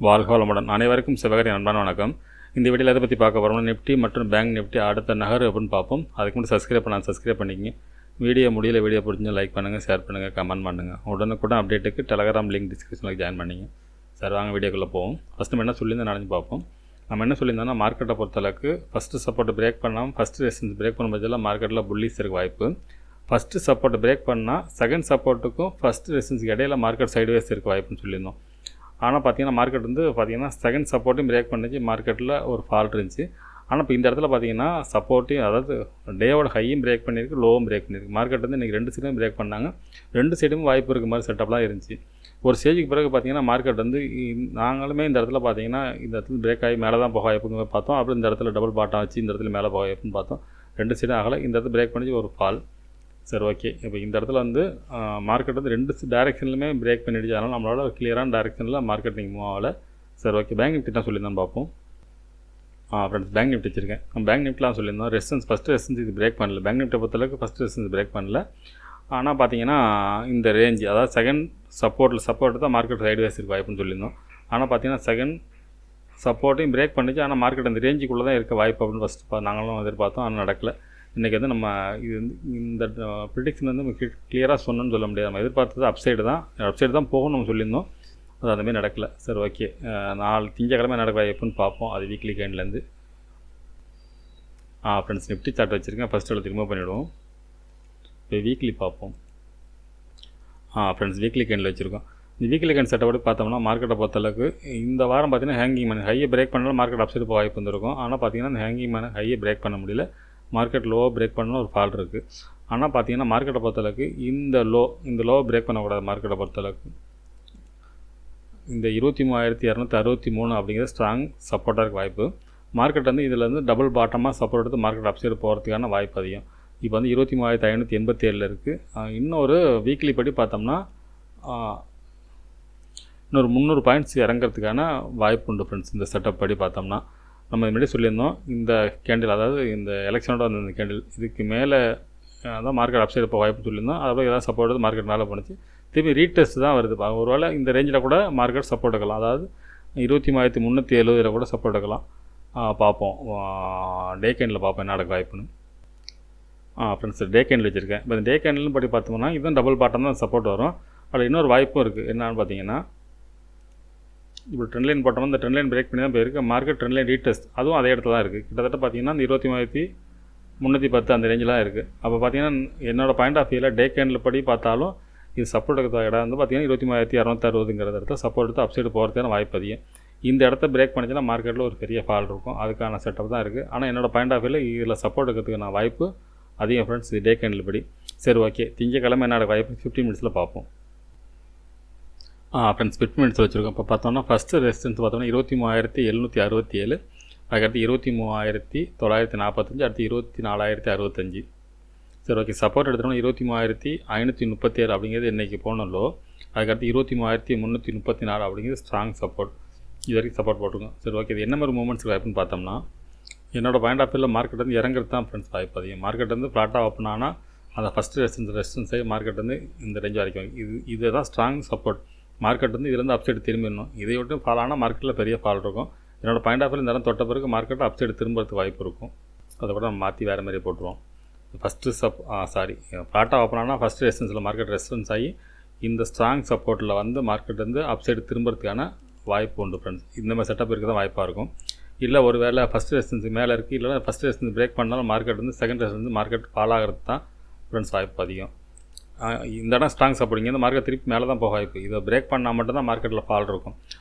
வாழ்க வளமுடன். அனைவருக்கும் சிவகாரி அன்பான வணக்கம். இந்த வீடியோவில் எதை பற்றி பார்க்க போகிறோம்னா நிஃப்டி மற்றும் பேங்க் நிஃப்டி அடுத்த நகர் அப்படின்னு பார்ப்போம். அதுக்கு மட்டும் சப்ஸ்கிரைப் பண்ணிக்கங்க. வீடியோ முடியல வீடியோ பிடிச்சி லைக் பண்ணுங்கள், ஷேர் பண்ணுங்கள், கமெண்ட் பண்ணுங்கள். உடனுக்குடன் அப்டேட்டுக்கு டெலகிராம் லிங்க் டிஸ்கிரிப்ஷனில் ஜாயின் பண்ணிங்க. சார் வாங்க வீடியோக்குள்ளே போவோம். ஃபஸ்ட்டு நம்ம என்ன சொல்லியிருந்தோம் நடந்து பார்ப்போம். நம்ம என்ன சொல்லியிருந்தோம்னா மார்க்கெட்டை பொறுத்தளவுக்கு ஃபஸ்ட்டு சப்போர்ட் பிரேக் பண்ணாமல் ஃபஸ்ட்டு ரெசிஸ்டன்ஸ் பிரேக் பண்ண பட்சத்தில் மார்க்கெட்டில் புல்லிஸ் இருக்க வாய்ப்பு. ஃபஸ்ட்டு சப்போர்ட் பிரேக் பண்ணால் செகண்ட் சப்போர்ட்டுக்கும் ஃபஸ்ட்டு ரெசிஸ்டன்ஸுக்கு இடையில மார்க்கெட் சைடுவேஸ் இருக்க வாய்ப்புன்னு சொல்லியிருந்தோம். ஆனால் பார்த்தீங்கன்னா மார்க்கெட் வந்து பார்த்தீங்கன்னா செகண்ட் சப்போர்ட்டையும் பிரேக் பண்ணிச்சு, மார்க்கெட்டில் ஒரு ஃபால்ட் இருந்துச்சு. ஆனால் இப்போ இந்த இடத்துல பார்த்தீங்கன்னா சப்போர்ட்டையும் அதாவது டேவோட ஹையும் பிரேக் பண்ணியிருக்கு, லோவும் பிரேக் பண்ணியிருக்கு. மார்க்கெட் வந்து இன்றைக்கி ரெண்டு சைடும் பிரேக் பண்ணாங்க. ரெண்டு சைடும் வாய்ப்பு இருக்க மாதிரி செட்டப்லாம் இருந்துச்சு. ஒரு ஸ்டேஜுக்கு பிறகு பார்த்தீங்கன்னா மார்க்கெட் வந்து நாங்களுமே இந்த இடத்துல பார்த்தீங்கன்னா இந்த இடத்துல பிரேக் ஆகி மேலே தான் போக வாய்ப்புங்க பார்த்தோம். அப்புறம் இந்த இடத்துல டபுள் பாட்டம் வச்சு இந்த இடத்துல மேலே போக வாய்ப்புன்னு பார்த்தோம். ரெண்டு சைடும் ஆகலை. இந்த இடத்துல பிரேக் பண்ணிச்சு ஒரு ஃபால். சரி, ஓகே. இப்போ இந்த இடத்துல வந்து மார்க்கெட் வந்து ரெண்டு டைரெக்ஷன்லையுமே பிரேக் பண்ணிடுச்சு. அதனால் நம்மளோட கிளியரான டைரெக்ஷனில் மார்க்கெட் நீங்கள் மூவ் ஆகலை. சரி, ஓகே. பேங்க் நிஃப்டி தான் சொல்லியிருந்தோம் பார்ப்போம். ஃப்ரெண்ட்ஸ் பேங்க் நிஃப்டி வச்சுருக்கேன். நம்ம பேங்க் நிஃப்டிலாம் சொல்லியிருந்தோம் ரெசிஸ்டன்ஸ் ஃபஸ்ட்டு ரெசிஸ்டன்ஸ் இது பிரேக் பண்ணல. பேங்க் நிஃப்டி பொறுத்தளவுக்கு ஃபஸ்ட்டு ரெசிஸ்டன்ஸ் பிரேக் பண்ணல. ஆனால் பார்த்தீங்கன்னா இந்த ரேஞ்சு அதாவது செகண்ட் சப்போர்ட் தான் மார்க்கெட் சைடுவேஸ் இருக்க வாய்ப்புன்னு சொல்லியிருந்தோம். ஆனால் பார்த்தீங்கன்னா செகண்ட் சப்போர்ட்டையும் பிரேக் பண்ணிச்சு. ஆனால் மார்க்கெட் அந்த ரேஞ்சுக்குள்ளே தான் இருக்க வாய்ப்பு அப்படின்னு ஃபஸ்ட்டு நாங்களும் எதிர்பார்த்தோம். ஆனால் நடக்கலை. இன்றைக்கி வந்து நம்ம இது வந்து இந்த ப்ரிடிக்ஷன் வந்து நம்ம கிளியராக சொன்னோன்னு சொல்ல முடியாது. நம்ம எதிர்பார்த்தது அப்சைடு தான் போகும் நம்ம சொல்லியிருந்தோம். அது அந்தமாதிரி நடக்கலை. சரி, ஓகே. திங்கக்கிழமை நடக்க எப்போன்னு பார்ப்போம். அது வீக்லி கேண்ட்லேருந்து. ஃப்ரெண்ட்ஸ் நிஃப்டி சார்ட் வச்சுருக்கேன். ஃபஸ்ட் எடுத்து ரிமூவ் பண்ணிவிடுவோம். இப்போ வீக்லி பார்ப்போம். ஃப்ரெண்ட்ஸ் வீக்லி கேண்டில் வச்சுருக்கோம். இந்த வீக்லி கேண்ட் செட்டப்படி பார்த்தோம்னா மார்க்கெட்டை பொறுத்தளவுக்கு இந்த வாரம் பார்த்தீங்கன்னா ஹேங்கிங் மேன் ஹையை பிரேக் பண்ணாலும் மார்க்கெட் அப்சைடு போக வாய்ப்பு வந்துருக்கும். ஆனால் பார்த்தீங்கன்னா இந்த ஹேங்கிங் மேன் ஹையை பிரேக் பண்ண முடியல. மார்க்கெட் லோவாக பிரேக் பண்ணணும் ஒரு ஃபால்ட் இருக்குது. ஆனால் பார்த்தீங்கன்னா மார்க்கெட்டை பொறுத்தளவுக்கு இந்த லோவை பிரேக் பண்ணக்கூடாது. மார்க்கெட்டை பொறுத்தளவுக்கு இந்த 23,263 அப்படிங்கிற ஸ்ட்ராங் சப்போர்ட்டாக இருக்க வாய்ப்பு. மார்க்கெட் வந்து இதில் வந்து டபுள் பாட்டமாக சப்போர்ட் எடுத்து மார்க்கெட் அப்சைடு போகிறதுக்கான வாய்ப்பு அதிகம். இப்போ வந்து 23,587 இருக்குது. இன்னொரு வீக்லி படி பார்த்தோம்னா இன்னொரு 300 பாயிண்ட்ஸ் இறங்கிறதுக்கான வாய்ப்பு உண்டு ஃப்ரெண்ட்ஸ். இந்த செட்டப் படி பார்த்தோம்னா நம்ம முன்னாடி சொல்லியிருந்தோம் இந்த கேண்டில் அதாவது இந்த எலெக்ஷனோட வந்து இந்த கேண்டில் இதுக்கு மேலே தான் மார்க்கெட் அப்சைடு போக வாய்ப்புன்னு சொல்லியிருந்தோம். அதோட ஏதாவது சப்போர்ட் எடுத்து மார்க்கெட் மேலே போணுச்சு. திருப்பி ரீடெஸ்ட் தான் வருது. ஒருவேளை இந்த ரேஞ்சில் கூட மார்க்கெட் சப்போர்ட் எடுக்கலாம். அதாவது 23,370 கூட சப்போர்ட் எடுக்கலாம். பார்ப்போம். டே கேண்டில் பார்ப்போம் என்ன நடக்க வாய்ப்புன்னு. ஃப்ரெண்ட்ஸ் டே கேண்டில் வச்சுருக்கேன். இப்போ இந்த டே கேண்டில்னு படி பார்த்தோம்னா இதுவும் டபுள் பாட்டம் தான் சப்போர்ட் வரும். அதில் இன்னொரு வாய்ப்பும் இருக்குது. என்னன்னு பார்த்தீங்கன்னா இப்போ ட்ரெண்ட் லைன் போட்டோம். இந்த ட்ரெண்ட் லைன் பிரேக் பண்ணி தான் போயிருக்கு. மார்க்கெட் ட்ரெண்ட் லைன் ரீடெஸ்ட் அதுவும் அதே இடத்துல தான் இருக்குது. கிட்டத்தட்ட பார்த்தீங்கன்னா இந்த 23,310 அந்த ரேஞ்செலாம் இருக்குது. அப்போ பார்த்தீங்கன்னா என்னோடய பாயிண்ட் ஆஃப் வியூவில் டே கேண்டில் படி பார்த்தாலும் இது சப்போர்ட் எடுத்த இடம் வந்து பார்த்தீங்கன்னா 23,660 இடத்துல சப்போர்ட் எடுத்து அப்சைடு போகிறதுக்கான வாய்ப்பு அதிகம். இந்த இடத்த பிரேக் பண்ணிச்சுன்னா மார்க்கெட்டில் ஒரு பெரிய ஃபால் இருக்கும். அதுக்கான செட்டப் தான் இருக்குது. ஆனால் என்னோடய பாயிண்ட் ஆஃப் வியூவில் இதில் சப்போர்ட் எடுக்கிறதுக்கான வாய்ப்பு அதிகம் ஃப்ரெண்ட்ஸ். இது டே கேண்டில் படி. சரி, ஓகே. திங்கக்கிழமை என்னோட வாய்ப்பு 15 மினிட்ஸில் பார்ப்போம். ஃப்ரெண்ட்ஸ் 15 மினிட்ஸ் வச்சுருக்கோம். இப்போ பார்த்தோம்னா ஃபஸ்ட்டு ரெசிஸ்டன்ஸ் பார்த்தோம்னா 23,767, அதுக்கடுத்து 23,945, அடுத்து 24,065. சரி, ஓகே. சப்போர்ட் எடுத்துட்டோம்னா 23,537 அப்படிங்கிறது இன்றைக்கி போன லோ. அதுக்கடுத்து 23,334 அப்படிங்கிறது ஸ்ட்ராங் சப்போர்ட். இது வரைக்கும் சப்போர்ட் போட்டுருக்கோம். சரி, ஓகே. இது என்ன மாதிரி மூமெண்ட்ஸ் வாய்ப்புன்னு பார்த்தோம்னா என்னோடய பாயிண்ட் ஆஃப் வியூவில் மார்க்கெட் வந்து இறங்குறது தான் ஃப்ரெண்ட்ஸ் வாய்ப்பு அதிகம். மார்க்கெட் வந்து ஃப்ளாட்டாக ஓப்பன் ஆனால் அந்த ஃபஸ்ட்டு ரெசிஸ்டன்ஸை மார்க்கெட் வந்து இந்த ரேஞ்ச் வரைக்கும் இதுதான் ஸ்ட்ராங் சப்போர்ட். மார்க்கெட் வந்து இதுலேருந்து அப்சைடு திரும்பிடணும். இதை விட்டு ஃபால் ஆனால் மார்க்கெட்டில் பெரிய ஃபால் இருக்கும். என்னோடய பாயிண்ட் ஆஃப் வியூ இந்த இடம் தொட்ட பிறகு மார்க்கெட் அப்சைடு திரும்புறதுக்கு வாய்ப்பு இருக்கும். அதை கூட நம்ம மாற்றி வேறு மாதிரி போட்டுருவோம். ஃபஸ்ட்டு ஃப்ளாட்டாக ஓப்பன் ஆனால் ஃபஸ்ட்டு ரெசிஸ்டன்ஸில் மார்க்கெட் ரெசிஸ்டன்ஸ் ஆகி இந்த ஸ்ட்ராங் சப்போர்ட்டில் வந்து மார்க்கெட் வந்து அப்சைடு திரும்புறதுக்கான வாய்ப்பு உண்டு ஃப்ரெண்ட்ஸ். இந்த மாதிரி செட்டப் இருக்க தான் வாய்ப்பாக இருக்கும். இல்லை ஒரு வேளை ஃபஸ்ட்டு ரெசிஸ்டன்ஸ் மேலே இருக்குது, இல்லைனா ஃபஸ்ட்டு ரெசிஸ்டன்ஸ் பிரேக் பண்ணாலும் மார்க்கெட் வந்து செகண்ட் ரெசிஸ்டன்ஸ் மார்க்கெட் ஃபால் ஆகிறது தான் ஃப்ரெண்ட்ஸ் வாய்ப்பு அதிகம். இந்த இடம் ஸ்ட்ராங் சப்போர்ட் இங்கே மார்க்கெட் திருப்பி மேலே தான் போக வாய்ப்பு. இதை பிரேக் பண்ணால் மட்டும்தான் மார்க்கெட்டில் ஃபால் இருக்கும்.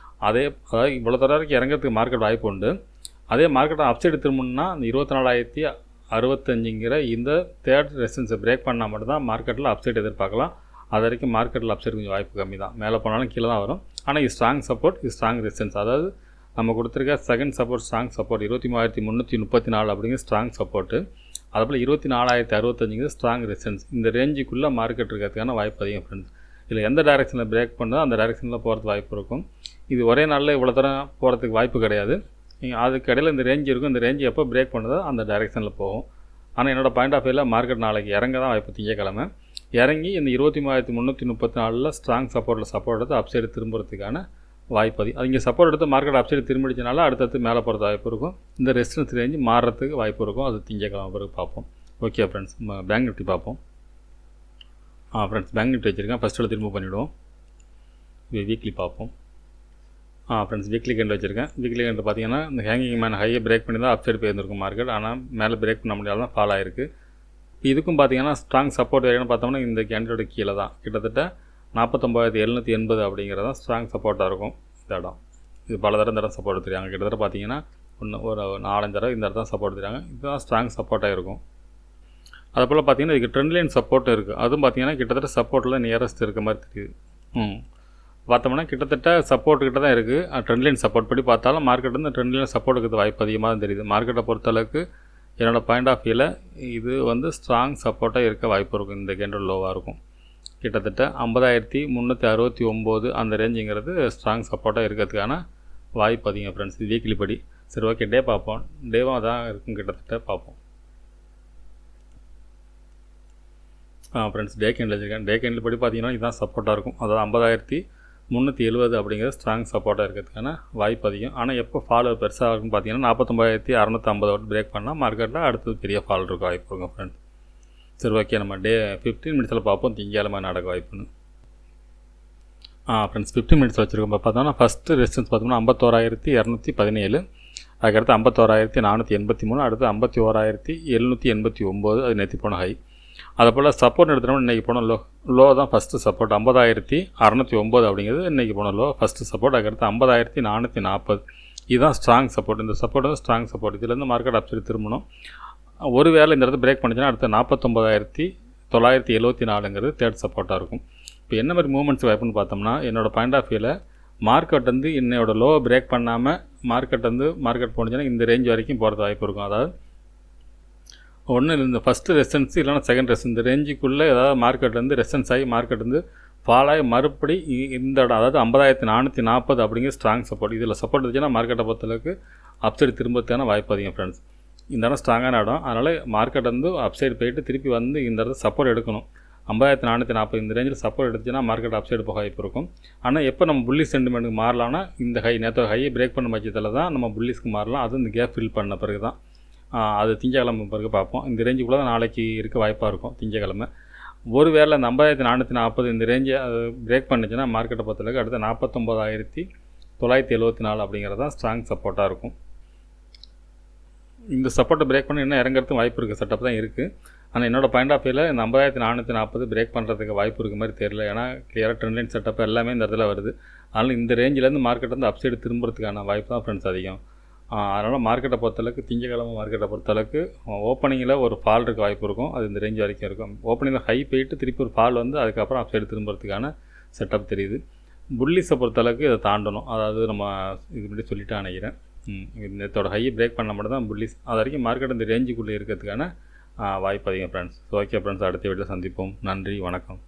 அதாவது இவ்வளோ தூரம் வரைக்கும் இறங்கிறதுக்கு மார்க்கெட் வாய்ப்பு உண்டு. அதே மார்க்கெட்டை அப்சைடு திரும்பணும்னா இந்த 24,065 இந்த தேர்ட் ரெசிஸ்டன்ஸை பிரேக் பண்ணால் மட்டும்தான் மார்க்கெட்டில் அப்சைடு எதிர்பார்க்கலாம். அது வரைக்கும் மார்க்கெட்டில் அப்சைடு கொஞ்சம் வாய்ப்பு கம்மி தான். மேலே போனாலும் கீழே தான் வரும். ஆனால் இது ஸ்ட்ராங் சப்போர்ட், இது ஸ்ட்ராங் ரெசிஸ்டன்ஸ். அதாவது நம்ம கொடுத்துருக்க செகண்ட் சப்போர்ட் ஸ்ட்ராங் சப்போர்ட் 23,334 அப்படிங்கிற ஸ்ட்ராங் சப்போர்ட்டு. அதுபோல் 24,065 ஸ்ட்ராங் ரெசிஸ்டன்ஸ். இந்த ரேஞ்சுக்குள்ளே மார்க்கெட் இருக்கிறதுக்கான வாய்ப்பு அதிகம் ஃப்ரெண்ட்ஸ். இதில் எந்த டைரெக்ஷனில் பிரேக் பண்ணதோ அந்த டைரெக்ஷனில் போகிறதுக்கு வாய்ப்பு இருக்கும். இது ஒரே நாளில் இவ்வளோ தூரம் போகிறதுக்கு வாய்ப்பு கிடையாது. அதுக்கு இடையில் இந்த ரேஞ்சு இருக்கும். இந்த ரேஞ்சு எப்போ பிரேக் பண்ணதோ அந்த டைரெக்ஷனில் போகும். ஆனால் என்னோடய பாயிண்ட் ஆஃப் வியூவில் மார்க்கெட் நாளைக்கு இறங்க தான் வாய்ப்பு. திங்கக்கிழமை இறங்கி இந்த 23,334 ஸ்ட்ராங் சப்போர்ட் எடுத்து அப்சைடு திரும்புறதுக்கான வாய்ப்பு அதிகம். அது இங்கே சப்போர்ட் எடுத்து மார்க்கெட் அப்சைடு திரும்பிடுச்சனால அடுத்தடுத்து மேலே போகிறது வாய்ப்பு இருக்கும். இந்த ரெசிஸ்டன்ஸ் ரேஞ்சு மாறுறதுக்கு வாய்ப்பு இருக்கும். அது திங்கக்கிழமை பிறகு பார்ப்போம். ஓகே ஃப்ரெண்ட்ஸ், பேங்க் நிஃப்டி பார்ப்போம். ஃப்ரெண்ட்ஸ் பேங்க் நிஃப்டி வச்சுருக்கேன். ஃபஸ்ட் எடுத்து ரிமூவ் பண்ணிவிடுவோம். இது வீக்லி பார்ப்போம். ஃப்ரெண்ட்ஸ் வீக்லி கேண்டில் வச்சுருக்கேன். வீக்லி கேண்டில் பார்த்தீங்கன்னா இந்த ஹேங்கிங் மேன் ஹையை பிரேக் பண்ணி தான் அப்சைடு போயிருந்திருக்கும் மார்க்கெட். ஆனால் மேலே பிரேக் பண்ண முடியாத தான் ஃபால் ஆகிருக்கு. இதுக்கும் பார்த்தீங்கன்னா ஸ்ட்ராங் சப்போர்ட் ஏரியான்னு பார்த்தோம்னா இந்த கேண்டிலோட கீழே தான் கிட்டத்தட்ட 49,780 அப்படிங்கிறது தான் ஸ்ட்ராங் சப்போர்ட்டாக இருக்கும். இந்த இடம் இது பல தரம் சப்போர்ட் எடுத்துருக்காங்க. கிட்டத்தட்ட பார்த்தீங்கன்னா ஒரு 4-5 தடவை இந்த இடத்துல சப்போர்ட் எடுத்துருக்காங்க. இதுதான் ஸ்ட்ராங் சப்போர்ட்டாக இருக்கும். அதுபோல் பார்த்தீங்கன்னா இதுக்கு ட்ரெண்ட் லைன் சப்போர்ட் இருக்குது. அதுவும் பார்த்தீங்கன்னா கிட்டத்தட்ட சப்போர்ட்டில் நியரஸ்ட் இருக்க மாதிரி தெரியுது. பார்த்தோம்னா கிட்டத்தட்ட சப்போர்ட் கிட்ட தான் இருக்குது. ட்ரெண்ட் லைன் சப்போர்ட் படி பார்த்தாலும் மார்க்கெட் வந்து ட்ரெண்ட் லைன் சப்போர்ட் இருக்கிறது வாய்ப்பு அதிகமாக தான் தெரியுது. மார்க்கெட்டை பொறுத்தளவுக்கு என்னோடய பாயிண்ட் ஆஃப் வியூவில் இது வந்து ஸ்ட்ராங் சப்போர்ட்டாக இருக்க வாய்ப்பு இருக்கும். இந்த கேண்டில் லோவாக இருக்கும். கிட்டத்தட்ட 50,369 அந்த ரேஞ்சுங்கிறது ஸ்ட்ராங் சப்போர்ட்டாக இருக்கிறதுக்கான வாய்ப்பு அதிகம் ஃப்ரெண்ட்ஸ். இது வீக்லி படி. சரி, ஓகே, டே பார்ப்போம். டேவும் அதான் இருக்கும் கிட்டத்தட்ட பார்ப்போம். ஃப்ரெண்ட்ஸ் டே கேண்டில் வச்சுருக்கேன். டே கேண்டில் படி பார்த்தீங்கன்னா இதுதான் சப்போர்ட்டாக இருக்கும். அதாவது 50,370 அப்படிங்கிறது ஸ்ட்ராங் சப்போர்ட்டாக இருக்கிறதுக்கான வாய்ப்பு அதிகம். ஆனால் எப்போ ஃபால் பெருசாக இருக்குன்னு பார்த்தீங்கன்னா 49,650 பிரேக் பண்ணால் மார்க்கெட்டில் அடுத்தது பெரிய ஃபால் இருக்க வாய்ப்பு இருக்கும் ஃப்ரெண்ட்ஸ். சரி, ஓகே, நம்ம டே 15 மினிட்ஸில் பார்ப்போம் திங்கக்கிழமை நடக்க வாய்ப்புன்னு. ஃப்ரெண்ட்ஸ் 15 மினிட்ஸ் வச்சுருக்கோம். இப்போ பார்த்தோம்னா ஃபஸ்ட்டு ரெசிஸ்டன்ஸ் பார்த்தோம்னா 51,217, அதுக்கடுத்து 51,483, அடுத்து 51,789, அது நேற்று போன ஹை. அதை போல் சப்போர்ட் எடுத்துட்டோம்னா இன்றைக்கி போன லோ தான் ஃபஸ்ட்டு சப்போர்ட் 50,609 அப்படிங்கிறது இன்றைக்கி போன லோ ஃபஸ்ட்டு சப்போர்ட். அதுக்கடுத்து 50,440, இதுதான் ஸ்ட்ராங் சப்போர்ட். இந்த சப்போர்ட் வந்து ஸ்ட்ராங் சப்போர்ட். இதுலேருந்து மார்க்கெட் அப்சைடு திரும்பணும். ஒரு வேளை இந்த இடத்துல பிரேக் பண்ணிச்சுன்னா அடுத்து 49,974 தேர்ட் சப்போர்ட்டாக இருக்கும். இப்போ என்ன மாதிரி மூவ்மெண்ட்ஸ் வாய்ப்புன்னு பார்த்தோம்னா என்னோடய பாயிண்ட் ஆஃப் வியூவில் மார்க்கெட் வந்து என்னோட லோவை பிரேக் பண்ணாமல் மார்க்கெட் போனிச்சுன்னா இந்த ரேஞ்ச் வரைக்கும் போகிறது வாய்ப்பு இருக்கும். அதாவது ஒன்று இந்த ஃபஸ்ட்டு ரெசன்ஸ் இல்லைனா செகண்ட் ரெசன்ஸ் இந்த ரேஞ்சுக்குள்ளே ஏதாவது மார்க்கெட் வந்து ரெசன்ஸ் ஆகி மார்க்கெட் வந்து ஃபால் ஆகி மறுபடி இந்த இடம் அதாவது 50,440 அப்படிங்கிற ஸ்ட்ராங் சப்போர்ட். இதில் சப்போர்ட் இருந்துச்சுன்னா மார்க்கெட்டை பொறுத்தளவுக்கு அப்சைடு திரும்பத்தான வாய்ப்பு அதிகம் ஃப்ரெண்ட்ஸ். இந்த இடம் ஸ்ட்ராங்கான இடம். அதனால் மார்க்கெட் வந்து அப்சைடு போயிட்டு திருப்பி வந்து இந்த இடத்துல சப்போர்ட் எடுக்கணும். 50,440 இந்த ரேஞ்சில் சப்போர்ட் எடுத்துச்சுன்னா மார்க்கெட் அப்சைடு போக வாய்ப்பு இருக்கும். ஆனால் எப்போ நம்ம புல்லிஷ் சென்டிமெண்ட்டுக்கு மாறலாம்னா இந்த நேற்று ஹையை பிரேக் பண்ண பட்சத்தில் தான் நம்ம புல்லிஷ்க்கு மாறலாம். அதுவும் இந்த கேப் ஃபில் பண்ண பிறகு தான். அது திங்கக்கிழமை பிறகு பார்ப்போம். இந்த ரேஞ்சுக்குள்ளே தான் நாளைக்கு இருக்க வாய்ப்பாக இருக்கும் திங்கக்கிழமை. ஒரு வேளை இந்த 50,440 இந்த ரேஞ்சை பிரேக் பண்ணிச்சுன்னா மார்க்கெட்டை பொறுத்தளவுக்கு அடுத்த 49,974 அப்படிங்கிறது தான் ஸ்ட்ராங் சப்போர்ட்டாக இருக்கும். இந்த சப்போர்ட்டை பிரேக் பண்ணி இன்னும் இறங்கிறதுக்கு வாய்ப்பு இருக்குது. செட்டப் தான் இருக்குது. ஆனால் என்னோடய பாயிண்ட் ஆஃப் வியூவில் இந்த 50,440 பிரேக் பண்ணுறதுக்கு வாய்ப்பு இருக்க மாதிரி தெரியல. ஏன்னா கிளியராக ட்ரெண்ட் லைன் செட்டப் எல்லாமே இந்த இடத்துல வருது. அதனால் இந்த ரேஞ்சிலேருந்து மார்க்கெட் வந்து அப்சைடு திரும்புறதுக்கான வாய்ப்பு தான் ஃப்ரெண்ட்ஸ் அதிகம். அதனால் மார்க்கெட்டை பொறுத்தளவுக்கு திங்கக்கிழமை மார்க்கெட்டை பொறுத்தளவுக்கு ஓப்பனிங்கில் ஒரு ஃபால் இருக்க வாய்ப்பு இருக்கும். அது இந்த ரேஞ்ச் வரைக்கும் இருக்கும். ஓப்பனிங்கில் ஹை போயிட்டு திருப்பி ஒரு ஃபால் வந்து அதுக்கப்புறம் அப்சைடு திரும்புறதுக்கான செட்டப் தெரியுது. புல்லிஸை பொறுத்தளவுக்கு இதை தாண்டணும். அதாவது நம்ம இது முன்னாடி சொல்லிட்டு நினைக்கிறேன். நேற்றோட ஹையை பிரேக் பண்ண மட்டும் தான் புல்லிஸ். அது வரைக்கும் மார்க்கெட் இந்த ரேஞ்சுக்குள்ளே இருக்கிறதுக்கான வாய்ப்பு அதிகம் ஃப்ரெண்ட்ஸ். ஓகே ஃப்ரெண்ட்ஸ், அடுத்த வீடியோவில் சந்திப்போம். நன்றி, வணக்கம்.